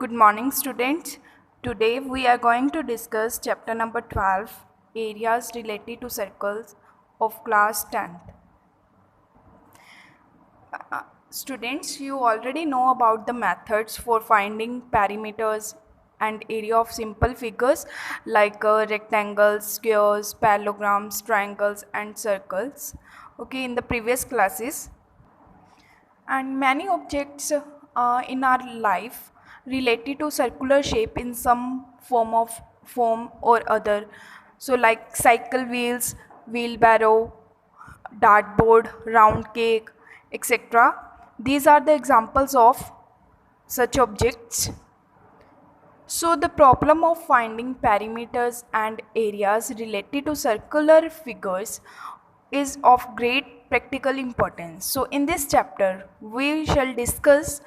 Good morning, students. Today we are going to discuss chapter number 12, areas related to circles of class 10th. Students, you already know about the methods for finding perimeters and area of simple figures like rectangles, squares, parallelograms, triangles and circles. Okay, in the previous classes. And many objects in our life related to circular shape in some form or other, so like cycle wheels, wheelbarrow, dartboard, round cake, etc. These are the examples of such objects. So the problem of finding perimeters and areas related to circular figures is of great practical importance. So in this chapter, we shall discuss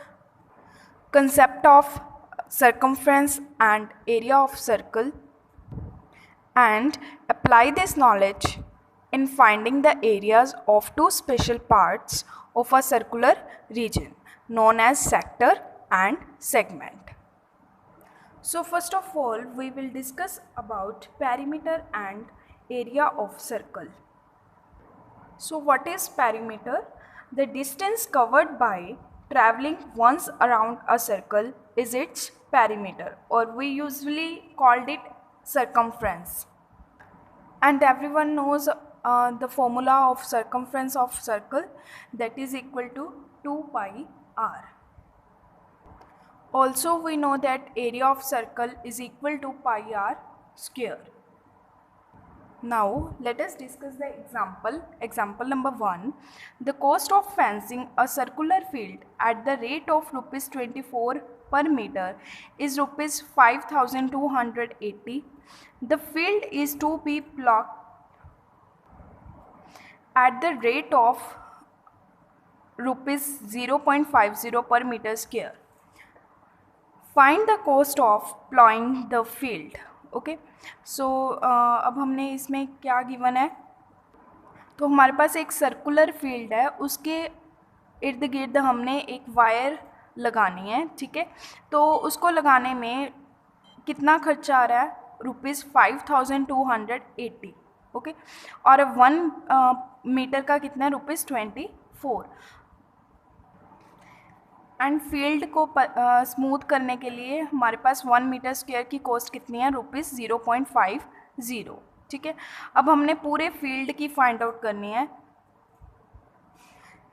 concept of circumference and area of circle and apply this knowledge in finding the areas of two special parts of a circular region known as sector and segment. So first of all, we will discuss about perimeter and area of circle. So what is perimeter? The distance covered by traveling once around a circle is its perimeter, or we usually called it circumference. And everyone knows the formula of circumference of circle, that is equal to 2 pi r. Also we know that area of circle is equal to pi r square. Now let us discuss the example. Example number 1. The cost of fencing a circular field at the rate of rupees 24 per meter is rupees 5280. The field is to be ploughed at the rate of rupees 0.50 per meter square. Find the cost of plowing the field. Okay so अब हमने इसमें क्या given है, तो हमारे पास एक circular field है, उसके इर्द गिर्द हमने एक वायर लगानी है, ठीक है। तो उसको लगाने में कितना खर्चा आ रहा है, रुपीज़ 5280, ओके। और 1 मीटर का कितना है, रुपीज़ 24। एंड फील्ड को स्मूथ करने के लिए हमारे पास 1 मीटर स्क्वायर की कॉस्ट कितनी है, रुपीज़ 0.50, ठीक है। अब हमने पूरे फील्ड की फाइंड आउट करनी है।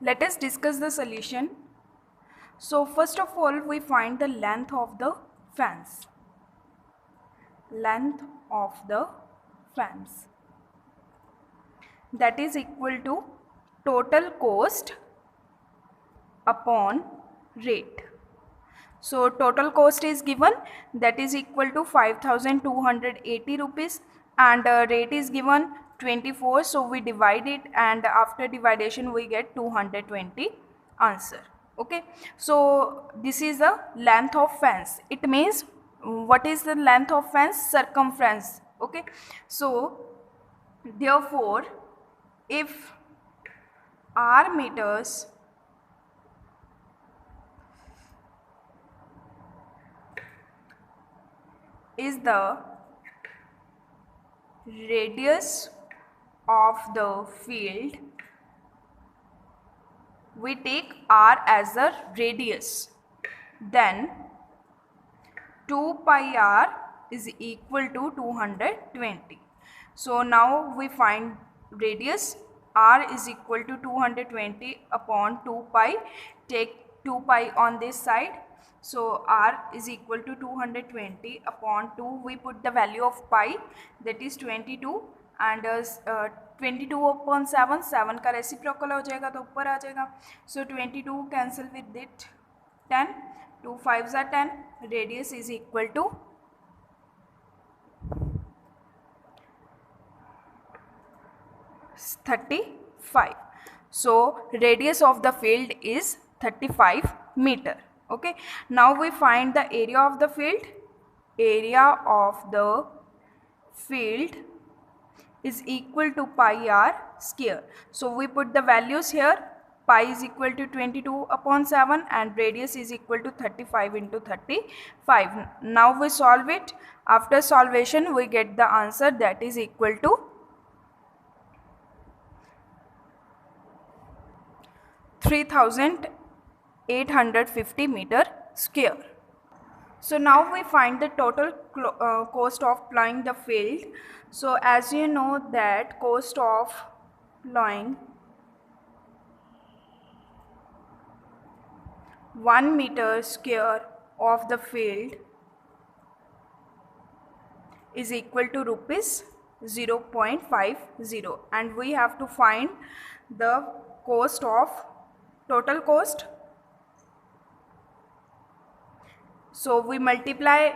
Let us discuss the solution. So first of all we find the length of the fence. Length of the fence that is equal to total cost upon rate. So total cost is given, that is equal to 5280 rupees, and rate is given 24, so we divide it and after dividation we get 220 answer. Okay, so this is the length of fence. It means what is the length of fence? Circumference. Okay, so therefore if r meters is the radius of the field, we take r as the radius, then 2 pi r is equal to 220. So now we find radius, r is equal to 220 upon 2 pi, take 2 pi on this side, so r is equal to 220 upon 2, we put the value of pi, that is 22, and 22 upon 7, 7 का reciprocal हो जाएगा तो ऊपर आ जाएगा, so 22 cancel with it 10, 2 5s are 10, radius is equal to 35. So radius of the field is 35 meter. Okay, now we find the area of the field. Area of the field is equal to pi r square. So we put the values here. pi is equal to 22/7 and radius is equal to 35 into 35. Now we solve it. After solvation we get the answer that is equal to 3850 meter square. So now we find the total cost of plowing the field. So as you know that cost of plowing 1 meter square of the field is equal to rupees 0.50, and we have to find the cost of total cost. So we multiply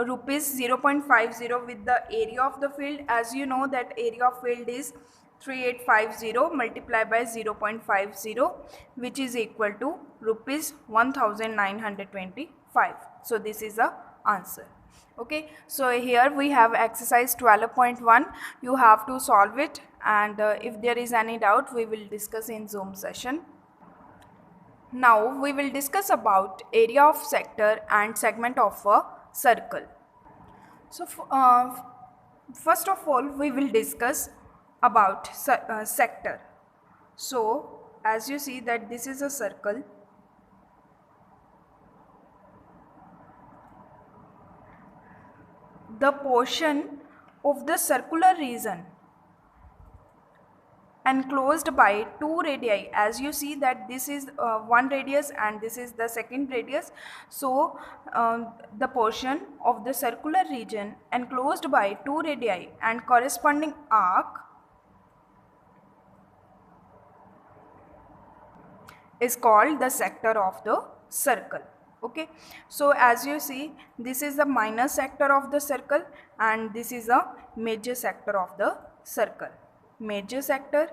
rupees 0.50 with the area of the field. As you know that area of field is 3850 multiplied by 0.50, which is equal to rupees 1925. So this is the answer. Okay, so here we have exercise 12.1. You have to solve it, and if there is any doubt we will discuss in Zoom session. Now we will discuss about area of sector and segment of a circle. So first of all we will discuss about sector. So as you see that this is a circle. The portion of the circular region enclosed by two radii, as you see that this is one radius and this is the second radius. So the portion of the circular region enclosed by two radii and corresponding arc is called the sector of the circle. Okay, so as you see this is the minor sector of the circle and this is a major sector of the circle. Major sector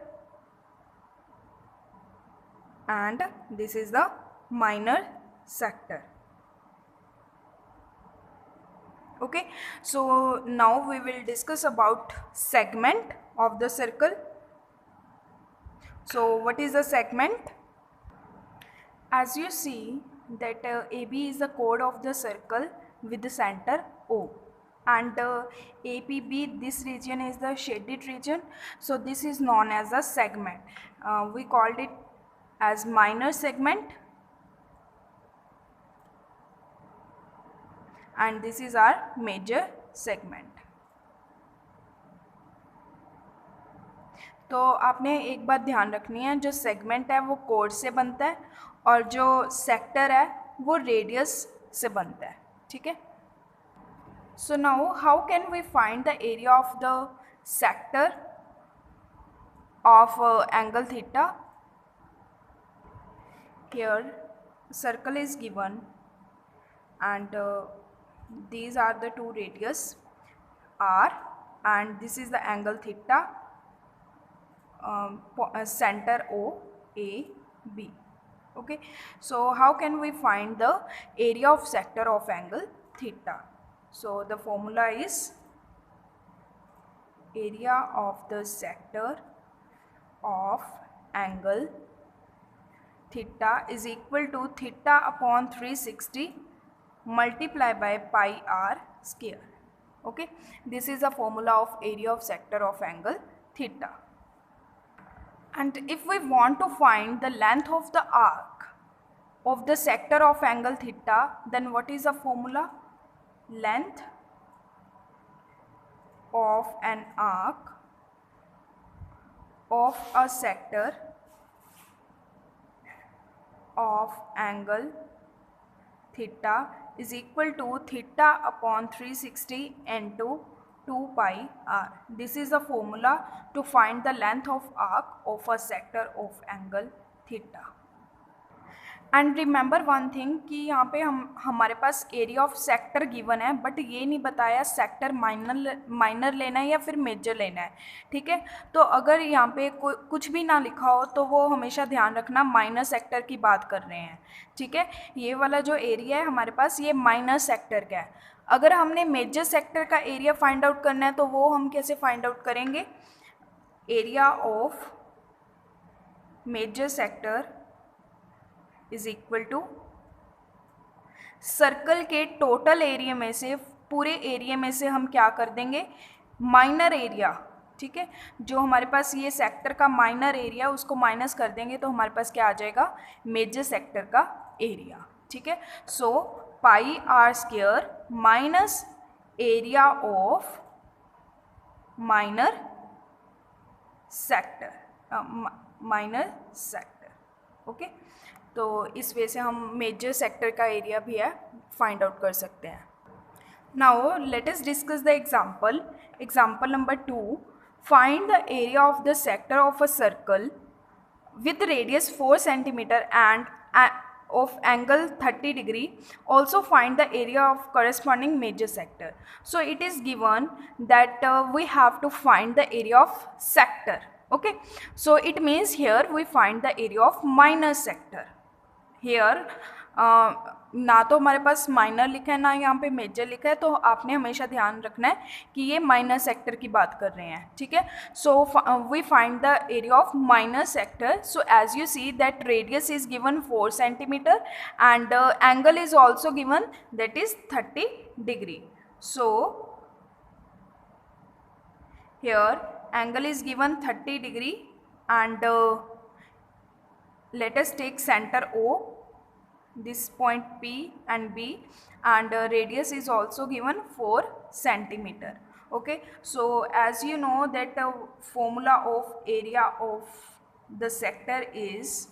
and this is the minor sector. Okay, so now we will discuss about segment of the circle. So what is a segment? As you see that AB is the chord of the circle with the center O, and APB, this region is the shaded region, so this is known as a segment. We called it as minor segment, and this is our major segment. तो आपने एक बात ध्यान रखनी है, जो segment है वो कोड से बनता है और जो सेक्टर है वो रेडियस से बनता है. ठीक है. So now how can we find the area of the sector of angle theta. Here circle is given and these are the two radius r and this is the angle theta, center O A B. Okay, so how can we find the area of sector of angle theta? So the formula is area of the sector of angle theta is equal to theta upon 360 multiplied by pi r square. Okay, this is a formula of area of sector of angle theta. And if we want to find the length of the arc of the sector of angle theta, then what is the formula? Length of an arc of a sector of angle theta is equal to theta upon 360 into 2 pi r. This is the formula to find the length of arc of a sector of angle theta. And remember one thing कि यहाँ पे हमारे पास area of sector given है, but ये नहीं बताया sector minor लेना है या फिर मेजर लेना है. ठीक है, तो अगर यहाँ पे कुछ भी ना लिखा हो तो वो हमेशा ध्यान रखना माइनर सेक्टर की बात कर रहे हैं. ठीक है, ये वाला जो एरिया है हमारे पास ये माइनर सेक्टर का है. अगर हमने मेजर सेक्टर का एरिया फाइंड आउट करना है तो वो हम कैसे फाइंड आउट करेंगे? Area of major sector is equal to circle के टोटल एरिया में से, पूरे एरिया में से हम क्या कर देंगे, माइनर एरिया, ठीक है, जो हमारे पास ये सेक्टर का माइनर एरिया उसको माइनस कर देंगे तो हमारे पास क्या आ जाएगा, मेजर सेक्टर का एरिया, ठीक है। So pi R square minus area of minor sector, okay. तो इस वे से हम मेजर सेक्टर का एरिया भी है फाइंड आउट कर सकते हैं। Now let us discuss the example number 2। Find the area of the sector of a circle with radius 4 centimeter and of angle 30 degree. Also find the area of corresponding major sector. So it is given that we have to find the area of sector, okay. So it means here we find the area of minor sector. Here ना तो हमारे पास minor लिखा है ना यहाँ पे major लिखा है, तो आपने हमेशा ध्यान रखना है कि ये माइनर सेक्टर की बात कर रहे हैं, ठीक है। So we find the area of minor sector. So as you see that radius is given 4 centimetre and angle is also given that is 30 degree. So here angle is given 30 degree and let us take center O, this point P and B, and radius is also given 4 centimeter, okay. So as you know that the formula of area of the sector is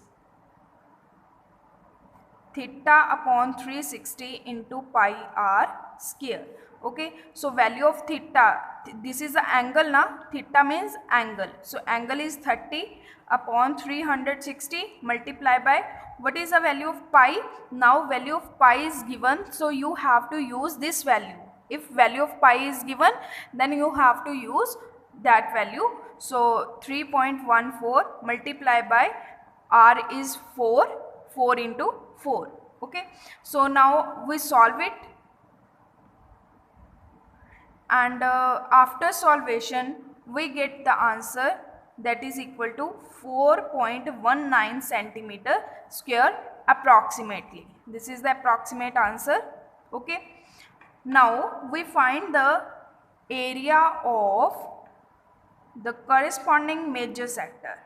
theta upon 360 into pi r square, okay. So value of theta, this is the angle na, theta means angle, so angle is 30 upon 360 multiply by what is the value of pi. Now value of pi is given, so you have to use this value. If value of pi is given, then you have to use that value. So 3.14 multiply by r is 4 into 4, okay. So now we solve it, and after solvation we get the answer that is equal to 4.19 centimeter square approximately. This is the approximate answer, okay. Now we find the area of the corresponding major sector.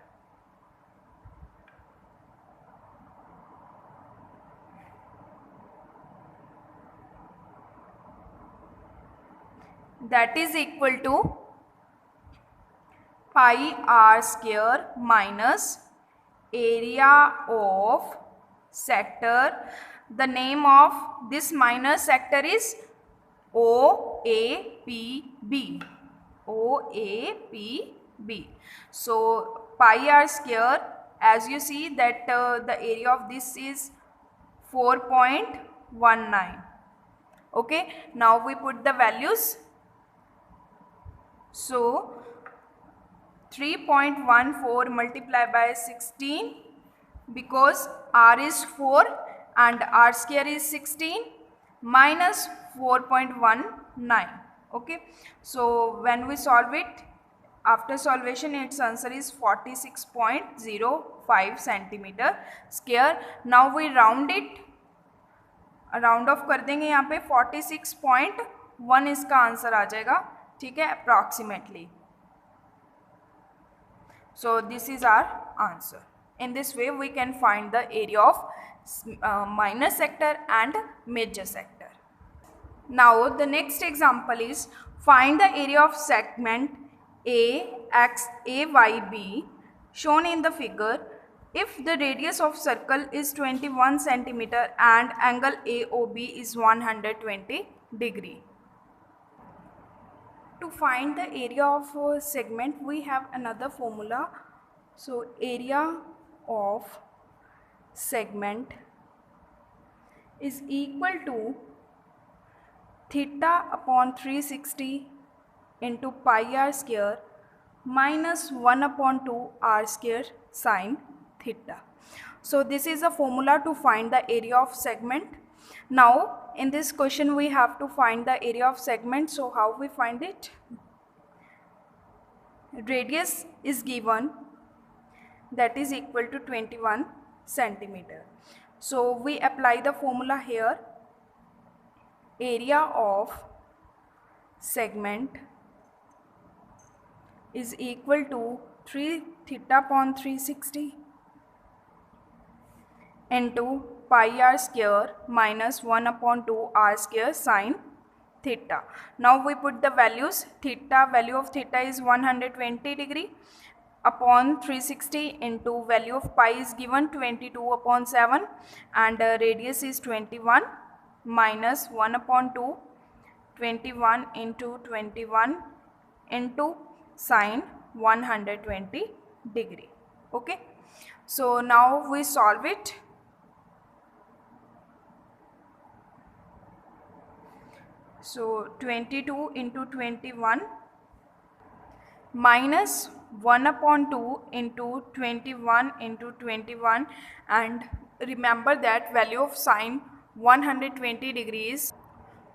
That is equal to pi r square minus area of sector. The name of this minor sector is OAPB. OAPB. So pi r square, as you see that the area of this is 4.19, okay. Now we put the values. So 3.14 multiplied by 16, because r is 4 and r square is 16, minus 4.19, okay. So when we solve it, after solvation its answer is 46.05 centimeter square. Now we round it, round of कर देंगे, यहाँ पे 46.1 इसका answer आ जाएगा, ठीक है, approximately. So this is our answer. In this way we can find the area of minor sector and major sector. Now the next example is find the area of segment AYB shown in the figure if the radius of circle is 21 centimeter and angle AOB is 120 degree. To find the area of a segment we have another formula. So area of segment is equal to theta upon 360 into pi r square minus 1 upon 2 r square sin theta. So this is a formula to find the area of segment. Now in this question we have to find the area of segment. So how we find it? Radius is given that is equal to 21 centimeter. So we apply the formula here. Area of segment is equal to 3 theta upon 360 into pi r square minus 1 upon 2 r square sine theta. Now we put the values. Theta, value of theta is 120 degree upon 360 into value of pi is given 22 upon 7 and radius is 21 minus 1 upon 2, 21 into 21 into sine 120 degree. Okay, so now we solve it. So 22 into 21 minus 1 upon 2 into 21 into 21, and remember that value of sine 120 degrees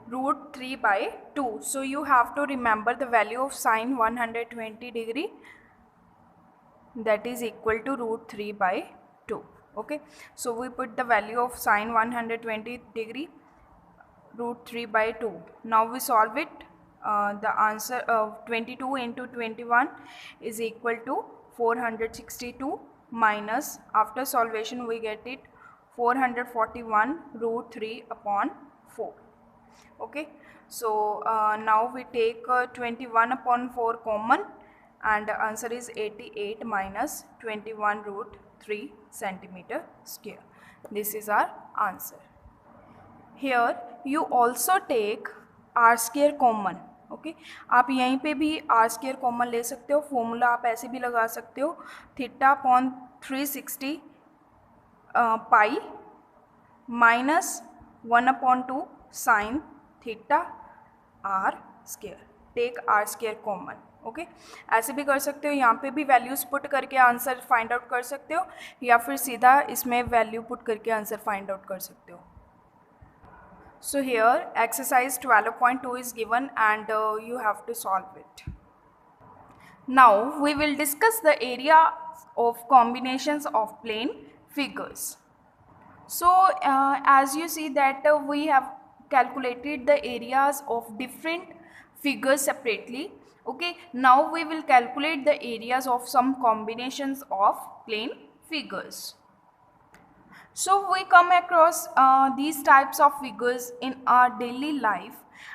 root 3 by 2. So you have to remember the value of sine 120 degree, that is equal to root 3 by 2. Okay, so we put the value of sine 120 degree root 3 by 2. Now we solve it. The answer of 22 into 21 is equal to 462 minus, after solvation we get it 441 root 3 upon 4. Okay, so now we take 21 upon 4 common and the answer is 88 minus 21 root 3 centimeter square. This is our answer. Here you also take r square common. Okay, आप यहीं पे भी are square common ले सकते हो. Formula आप ऐसे भी लगा सकते हो, theta upon 360 pi minus 1 upon 2 sine theta r square. Take r square common. Okay, ऐसे भी कर सकते हो, यहाँ पे भी वैल्यूज़ पुट करके आंसर फाइंड आउट कर सकते हो या फिर सीधा इसमें वैल्यू पुट करके आंसर फाइंड आउट कर सकते हो. So here exercise 12.2 is given and you have to solve it. Now we will discuss the area of combinations of plane figures. So as you see that we have calculated the areas of different figures separately. Okay, now we will calculate the areas of some combinations of plane figures. So we come across these types of figures in our daily life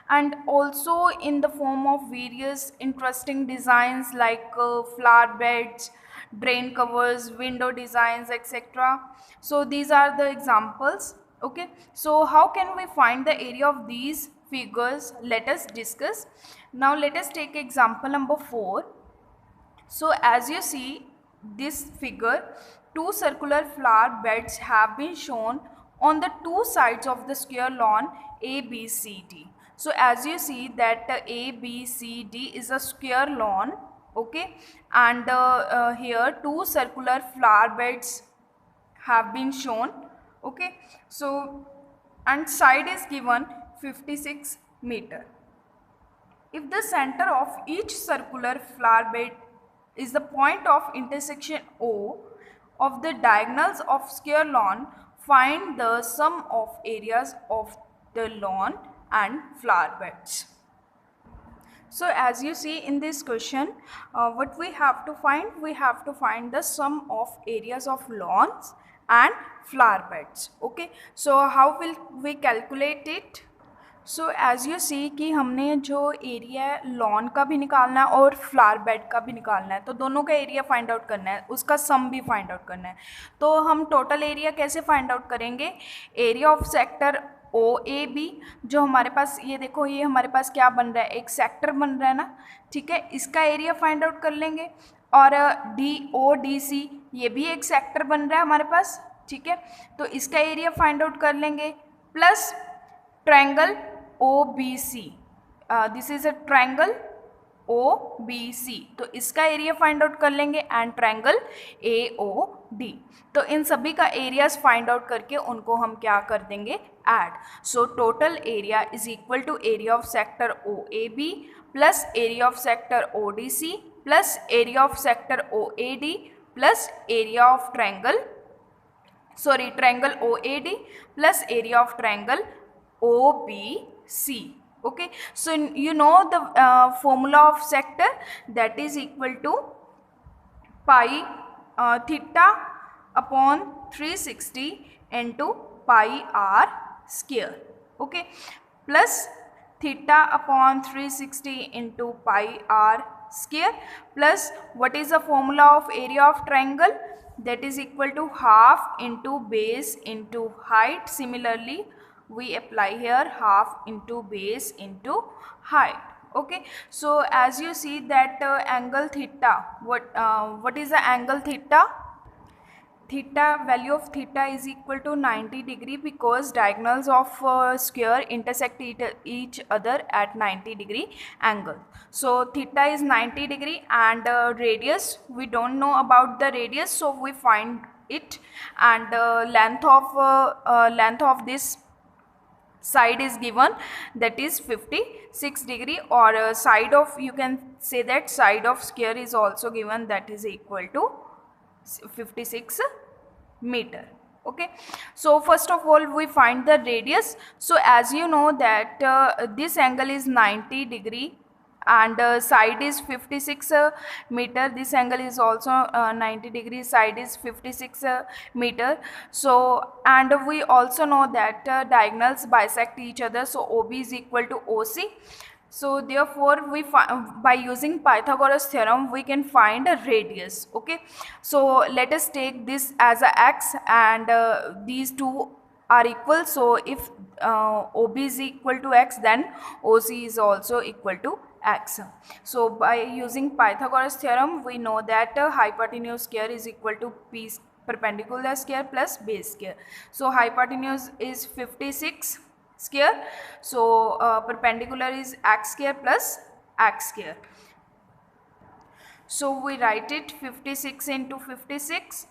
and also in the form of various interesting designs like flower beds, drain covers, window designs, etc. So these are the examples. Okay, so how can we find the area of these figures? Let us discuss. Now let us take example number 4. So as you see this figure, two circular flower beds have been shown on the two sides of the square lawn ABCD. So as you see that ABCD is a square lawn. Okay, and here two circular flower beds have been shown. Okay, so and side is given 56 meter. If the center of each circular flower bed is the point of intersection O of the diagonals of square lawn, find the sum of areas of the lawn and flower beds. So as you see in this question, what we have to find? We have to find the sum of areas of lawns and flower beds. Okay, so how will we calculate it? So as you see कि हमने जो area है lawn का भी निकालना है और flower bed का भी निकालना है, तो दोनों का एरिया फाइंड आउट करना है, उसका सम भी फाइंड आउट करना है. तो हम टोटल एरिया कैसे फाइंड आउट करेंगे? Area of sector O A B, जो हमारे पास ये देखो, ये हमारे पास क्या बन रहा है, एक सेक्टर बन रहा है ना. ठीक है, इसका एरिया फाइंड आउट कर लेंगे. और डी ओ डी सी, ये भी एक सेक्टर बन रहा है हमारे पास. ठीक है, तो इसका एरिया फाइंड आउट कर लेंगे. Plus triangle OBC, this is a triangle OBC, तो इसका एरिया फाइंड आउट कर लेंगे. एंड ट्रायंगल AOD, तो इन सभी का एरियाज फाइंड आउट करके उनको हम क्या कर देंगे? Add. So total area is equal to area of sector OAB plus area of sector ODC plus area of sector OAD plus area of triangle OAD plus area of triangle OBC. Okay, so you know the formula of sector, that is equal to pi theta upon 360 into pi r square. Okay, plus theta upon 360 into pi r square plus what is the formula of area of triangle, that is equal to half into base into height. Similarly we apply here half into base into height. Okay, so as you see that angle theta, what is the angle theta? Theta, value of theta is equal to 90 degree because diagonals of square intersect each other at 90 degree angle. So theta is 90 degree and radius, we don't know about the radius, so we find it, and length of this side is given, that is 56 degree, or side of, you can say that side of square is also given, that is equal to 56 meter. Okay, so first of all we find the radius. So as you know that this angle is 90 degree and side is 56 meter, this angle is also 90 degrees, side is 56 meter. So and we also know that diagonals bisect each other, so OB is equal to OC. So therefore we by using Pythagoras theorem we can find a radius. Okay, so let us take this as a x and these two are equal. So if OB is equal to x, then OC is also equal to x. So by using Pythagoras theorem we know that hypotenuse square is equal to p perpendicular square plus base square. So hypotenuse is 56 square, so perpendicular is x square plus x square. So we write it 56 into 56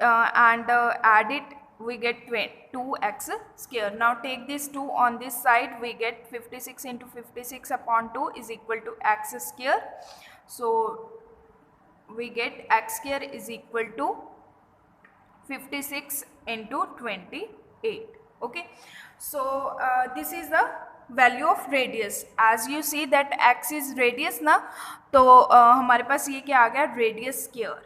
and add it, we get 2x square. Now take this 2 on this side, we get 56 into 56 upon 2 is equal to x square. So we get x square is equal to 56 into 28. Okay, so this is the value of radius. As you see that x is radius ना, तो हमारे पास ये क्या आ गया, radius square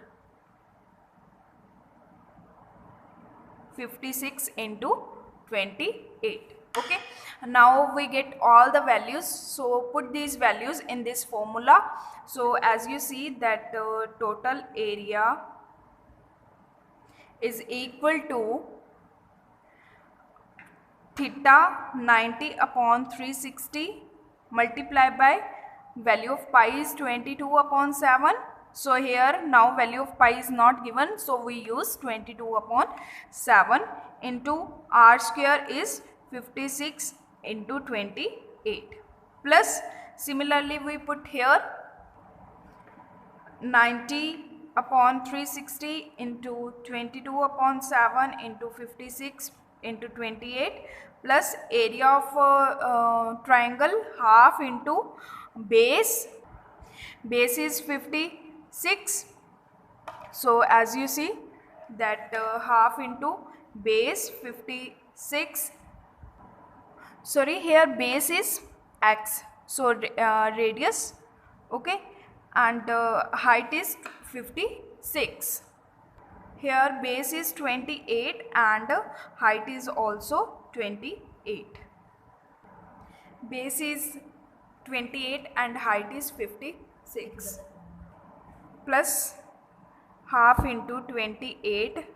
56 into 28. Okay, now we get all the values, so put these values in this formula. So as you see that total area is equal to theta 90 upon 360 multiplied by value of pi is 22 upon 7. So here now value of pi is not given, so we use 22 upon 7 into r square is 56 into 28 plus similarly we put here 90 upon 360 into 22 upon 7 into 56 into 28 plus area of triangle half into base is 56. So as you see that half into base 56, sorry here base is x, so radius, okay, and height is 56. Here base is 28 and height is also 28. Base is 28 and height is 56 plus half into 28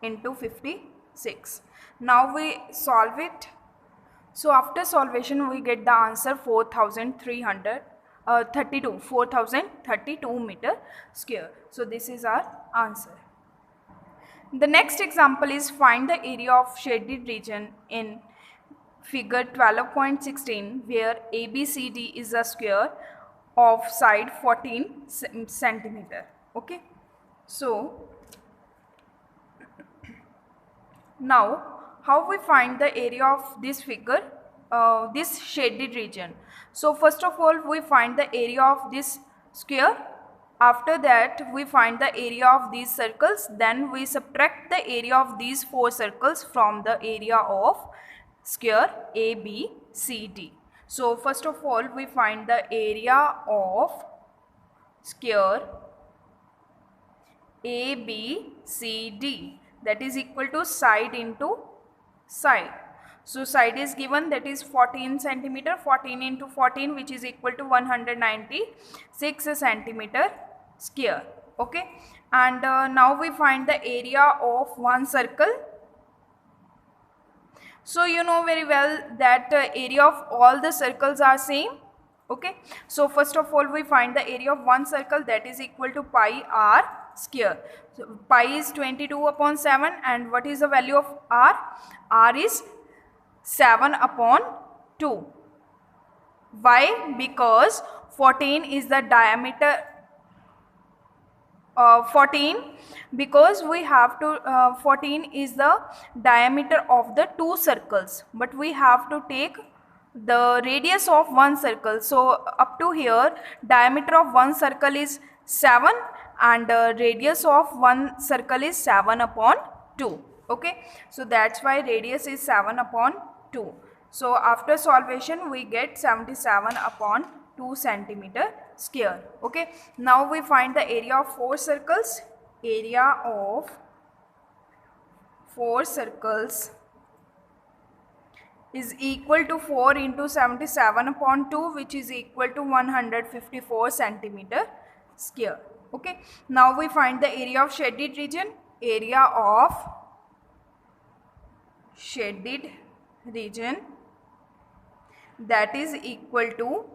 into 56. Now we solve it. So after solvation we get the answer 4032 meter square. So this is our answer. The next example is find the area of shaded region in figure 12.16 where ABCD is a square of side 14 centimeter. Okay, so now how we find the area of this figure, this shaded region. So first of all we find the area of this square. After that we find the area of these circles, then we subtract the area of these 4 circles from the area of square ABCD. So first of all we find the area of square ABCD, that is equal to side into side. So side is given, that is 14 centimeter, 14 into 14 which is equal to 196 centimeter square. Okay, and now we find the area of one circle. So you know very well that area of all the circles are same. Okay, so first of all we find the area of one circle, that is equal to pi r square. So pi is 22 upon 7, and what is the value of r? R is 7 upon 2. Why? Because 14 is the diameter, 14, because we have to 14 is the diameter of the two circles, but we have to take the radius of one circle. So up to here diameter of one circle is 7 and radius of one circle is 7 upon 2. Okay, so that's why radius is 7 upon 2. So after solvation we get 77 upon 2 centimeter square. Okay, now we find the area of 4 circles. Area of 4 circles is equal to 4 into 77 upon 2, which is equal to 154 centimeter square. Okay, now we find the area of shaded region. Area of shaded region, that is equal to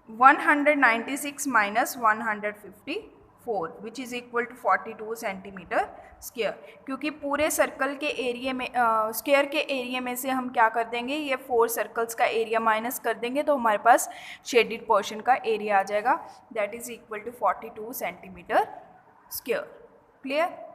196 minus 154 which is equal to 42 centimetre square, क्योंकि पूरे circle के area में square के area में से हम क्या कर देंगे, ये 4 सर्कल्स का एरिया माइनस कर देंगे तो हमारे पास शेडेड पोर्शन का एरिया आ जाएगा, that is equal to 42 centimetre square. Clear?